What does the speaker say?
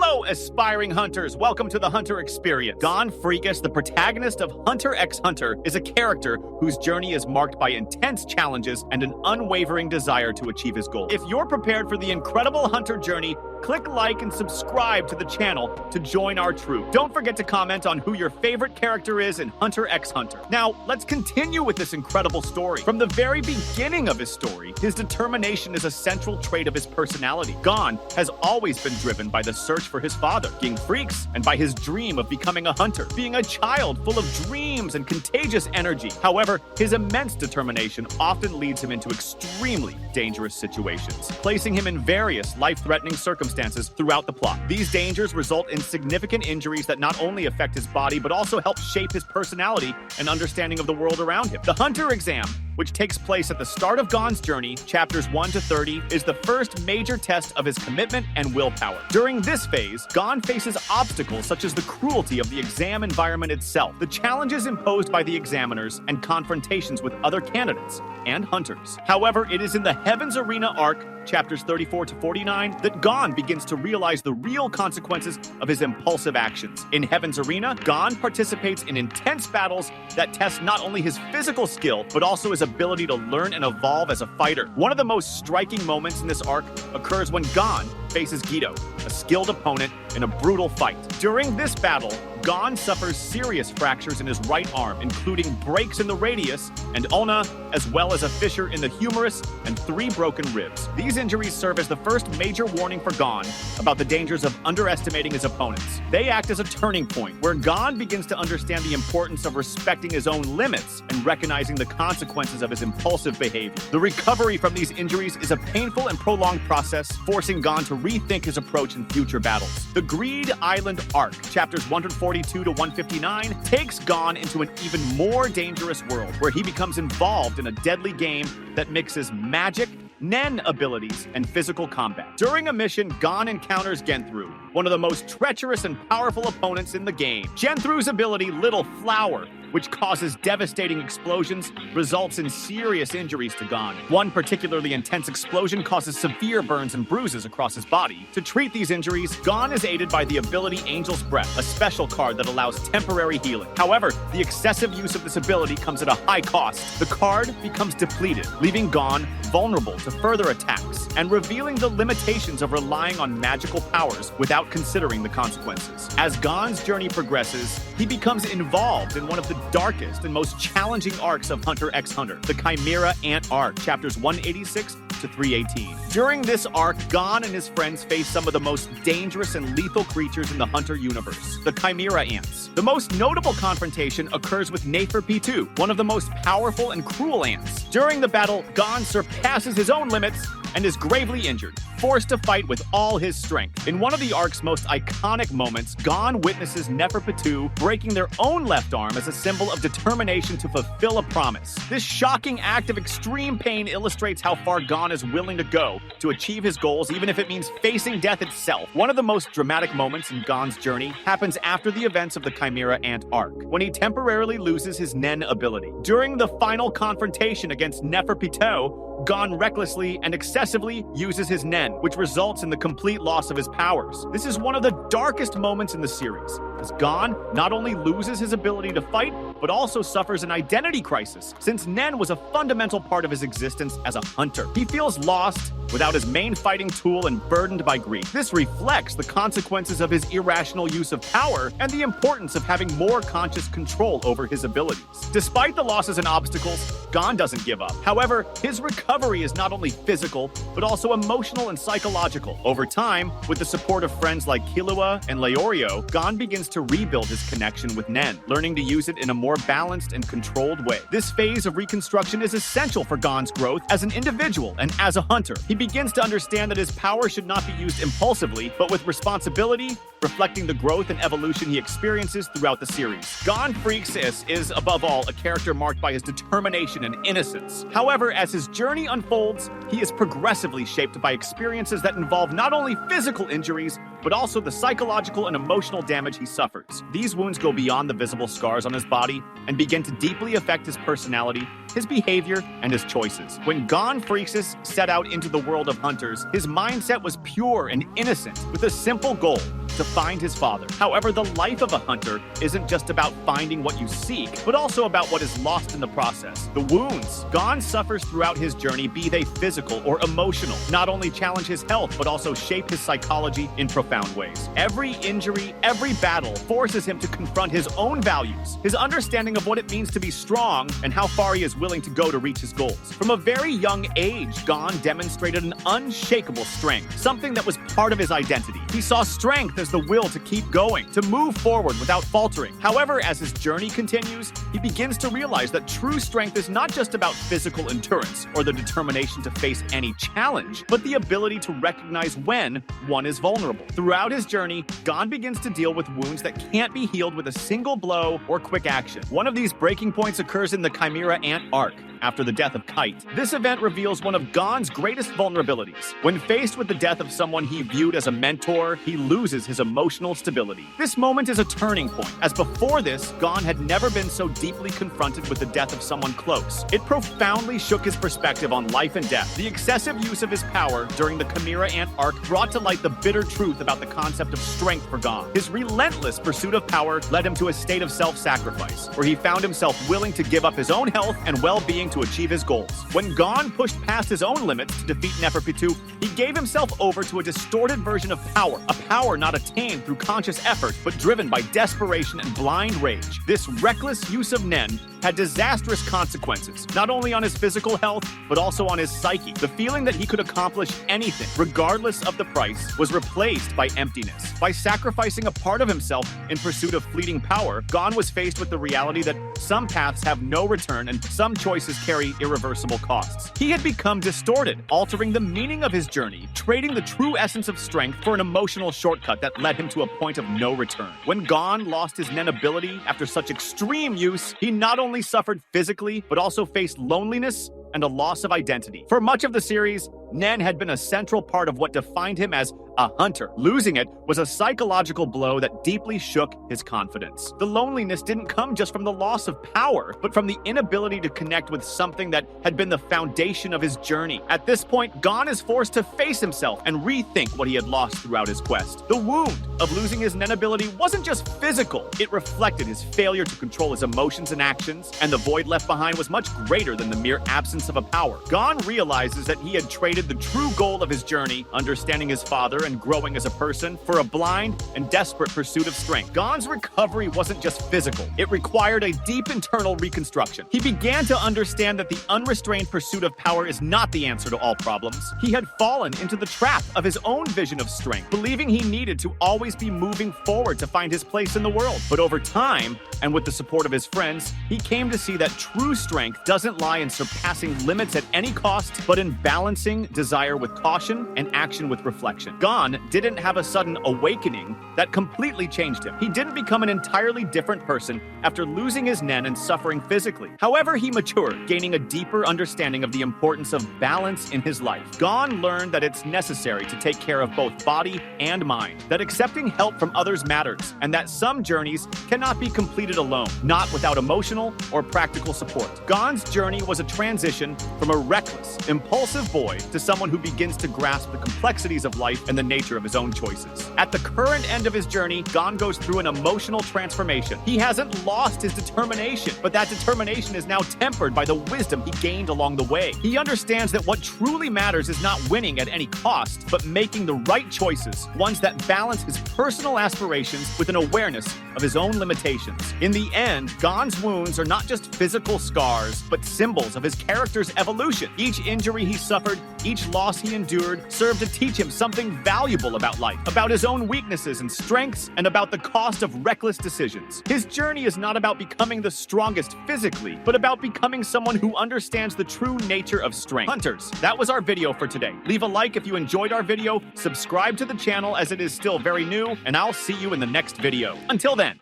Hello, aspiring hunters. Welcome to the Hunter Experience. Gon Freekus, the protagonist of Hunter x Hunter, is a character whose journey is marked by intense challenges and an unwavering desire to achieve his goal. If you're prepared for the incredible Hunter journey, click like and subscribe to the channel to join our troop. Don't forget to comment on who your favorite character is in Hunter x Hunter. Now, let's continue with this incredible story. From the very beginning of his story, his determination is a central trait of his personality. Gon has always been driven by the search for his father, King Freekus, and by his dream of becoming a hunter, being a child full of dreams and contagious energy. However, his immense determination often leads him into extremely dangerous situations, placing him in various life-threatening circumstances throughout the plot. These dangers result in significant injuries that not only affect his body, but also help shape his personality and understanding of the world around him. The Hunter exam, which takes place at the start of Gon's journey, chapters 1 to 30, is the first major test of his commitment and willpower. During this phase, Gon faces obstacles such as the cruelty of the exam environment itself, the challenges imposed by the examiners, and confrontations with other candidates and hunters. However, it is in the Heaven's Arena arc, chapters 34 to 49, that Gon begins to realize the real consequences of his impulsive actions. In Heaven's Arena, Gon participates in intense battles that test not only his physical skill, but also his ability to learn and evolve as a fighter. One of the most striking moments in this arc occurs when Gon faces Gedo, a skilled opponent, in a brutal fight. During this battle, Gon suffers serious fractures in his right arm, including breaks in the radius and ulna, as well as a fissure in the humerus and 3 broken ribs. These injuries serve as the first major warning for Gon about the dangers of underestimating his opponents. They act as a turning point where Gon begins to understand the importance of respecting his own limits and recognizing the consequences of his impulsive behavior. The recovery from these injuries is a painful and prolonged process, forcing Gon to rethink his approach in future battles. The Greed Island arc, chapters 142 to 159, takes Gon into an even more dangerous world where he becomes involved in a deadly game that mixes magic, Nen abilities, and physical combat. During a mission, Gon encounters Genthru, one of the most treacherous and powerful opponents in the game. Genthru's ability, Little Flower, which causes devastating explosions, results in serious injuries to Gon. One particularly intense explosion causes severe burns and bruises across his body. To treat these injuries, Gon is aided by the ability Angel's Breath, a special card that allows temporary healing. However, the excessive use of this ability comes at a high cost. The card becomes depleted, leaving Gon vulnerable to further attacks, and revealing the limitations of relying on magical powers without considering the consequences. As Gon's journey progresses, he becomes involved in one of the darkest and most challenging arcs of Hunter x Hunter, the Chimera Ant arc, chapters 186 to 318. During this arc, Gon and his friends face some of the most dangerous and lethal creatures in the Hunter universe, the Chimera Ants. The most notable confrontation occurs with Neferpitou, one of the most powerful and cruel ants. During the battle, Gon surpasses his own limits and is gravely injured, forced to fight with all his strength. In one of the arc's most iconic moments, Gon witnesses Neferpitou breaking their own left arm as a symbol of determination to fulfill a promise. This shocking act of extreme pain illustrates how far Gon is willing to go to achieve his goals, even if it means facing death itself. One of the most dramatic moments in Gon's journey happens after the events of the Chimera Ant arc, when he temporarily loses his Nen ability. During the final confrontation against Neferpitou, Gon recklessly and excessively uses his Nen, which results in the complete loss of his powers. This is one of the darkest moments in the series, as Gon not only loses his ability to fight, but also suffers an identity crisis, since Nen was a fundamental part of his existence as a hunter. He feels lost, without his main fighting tool, and burdened by grief. This reflects the consequences of his irrational use of power and the importance of having more conscious control over his abilities. Despite the losses and obstacles, Gon doesn't give up. However, his recovery is not only physical, but also emotional and psychological. Over time, with the support of friends like Killua and Leorio, Gon begins to rebuild his connection with Nen, learning to use it in a more balanced and controlled way. This phase of reconstruction is essential for Gon's growth as an individual and as a hunter. He begins to understand that his power should not be used impulsively, but with responsibility, reflecting the growth and evolution he experiences throughout the series. Gon Freekus is, above all, a character marked by his determination and innocence. However, as his journey unfolds, he is progressively shaped by experiences that involve not only physical injuries, but also the psychological and emotional damage he suffers. These wounds go beyond the visible scars on his body and begin to deeply affect his personality, his behavior, and his choices. When Gon Freekus set out into the world of hunters, his mindset was pure and innocent, with a simple goal: to find his father. However, the life of a hunter isn't just about finding what you seek, but also about what is lost in the process. The wounds Gon suffers throughout his journey, be they physical or emotional, not only challenge his health, but also shape his psychology in profound ways. Every injury, every battle forces him to confront his own values, his understanding of what it means to be strong, and how far he is willing to go to reach his goals. From a very young age, Gon demonstrated an unshakable strength, something that was part of his identity. He saw strength as the will to keep going, to move forward without faltering. However, as his journey continues, he begins to realize that true strength is not just about physical endurance or the determination to face any challenge, but the ability to recognize when one is vulnerable. Throughout his journey, Gon begins to deal with wounds that can't be healed with a single blow or quick action. One of these breaking points occurs in the Chimera Ant arc, after the death of Kite. This event reveals one of Gon's greatest vulnerabilities. When faced with the death of someone he viewed as a mentor, he loses his emotional stability. This moment is a turning point, as before this, Gon had never been so deeply confronted with the death of someone close. It profoundly shook his perspective on life and death. The excessive use of his power during the Chimera Ant arc brought to light the bitter truth about the concept of strength for Gon. His relentless pursuit of power led him to a state of self-sacrifice, where he found himself willing to give up his own health and well-being to achieve his goals. When Gon pushed past his own limits to defeat Neferpitou, he gave himself over to a distorted version of power, a power not attained through conscious effort, but driven by desperation and blind rage. This reckless use of Nen had disastrous consequences, not only on his physical health, but also on his psyche. The feeling that he could accomplish anything, regardless of the price, was replaced by emptiness. By sacrificing a part of himself in pursuit of fleeting power, Gon was faced with the reality that some paths have no return and some choices carry irreversible costs. He had become distorted, altering the meaning of his journey, trading the true essence of strength for an emotional shortcut that led him to a point of no return. When Gon lost his Nen ability after such extreme use, he not only suffered physically, but also faced loneliness and a loss of identity. For much of the series, Nen had been a central part of what defined him as a hunter. Losing it was a psychological blow that deeply shook his confidence. The loneliness didn't come just from the loss of power, but from the inability to connect with something that had been the foundation of his journey. At this point, Gon is forced to face himself and rethink what he had lost throughout his quest. The wound of losing his Nen ability wasn't just physical. It reflected his failure to control his emotions and actions, and the void left behind was much greater than the mere absence of a power. Gon realizes that he had traded the true goal of his journey, understanding his father and growing as a person, for a blind and desperate pursuit of strength. Gon's recovery wasn't just physical. It required a deep internal reconstruction. He began to understand that the unrestrained pursuit of power is not the answer to all problems. He had fallen into the trap of his own vision of strength, believing he needed to always be moving forward to find his place in the world. But over time, and with the support of his friends, he came to see that true strength doesn't lie in surpassing limits at any cost, but in balancing desire with caution and action with reflection. Gon didn't have a sudden awakening that completely changed him. He didn't become an entirely different person after losing his Nen and suffering physically. However, he matured, gaining a deeper understanding of the importance of balance in his life. Gon learned that it's necessary to take care of both body and mind, that accepting help from others matters, and that some journeys cannot be completed alone, not without emotional or practical support. Gon's journey was a transition from a reckless, impulsive boy to someone who begins to grasp the complexities of life and the nature of his own choices. At the current end of his journey, Gon goes through an emotional transformation. He hasn't lost his determination, but that determination is now tempered by the wisdom he gained along the way. He understands that what truly matters is not winning at any cost, but making the right choices, ones that balance his personal aspirations with an awareness of his own limitations. In the end, Gon's wounds are not just physical scars, but symbols of his character's evolution. Each injury he suffered, each loss he endured, served to teach him something valuable about life, about his own weaknesses and strengths, and about the cost of reckless decisions. His journey is not about becoming the strongest physically, but about becoming someone who understands the true nature of strength. Hunters, that was our video for today. Leave a like if you enjoyed our video, subscribe to the channel as it is still very new, and I'll see you in the next video. Until then.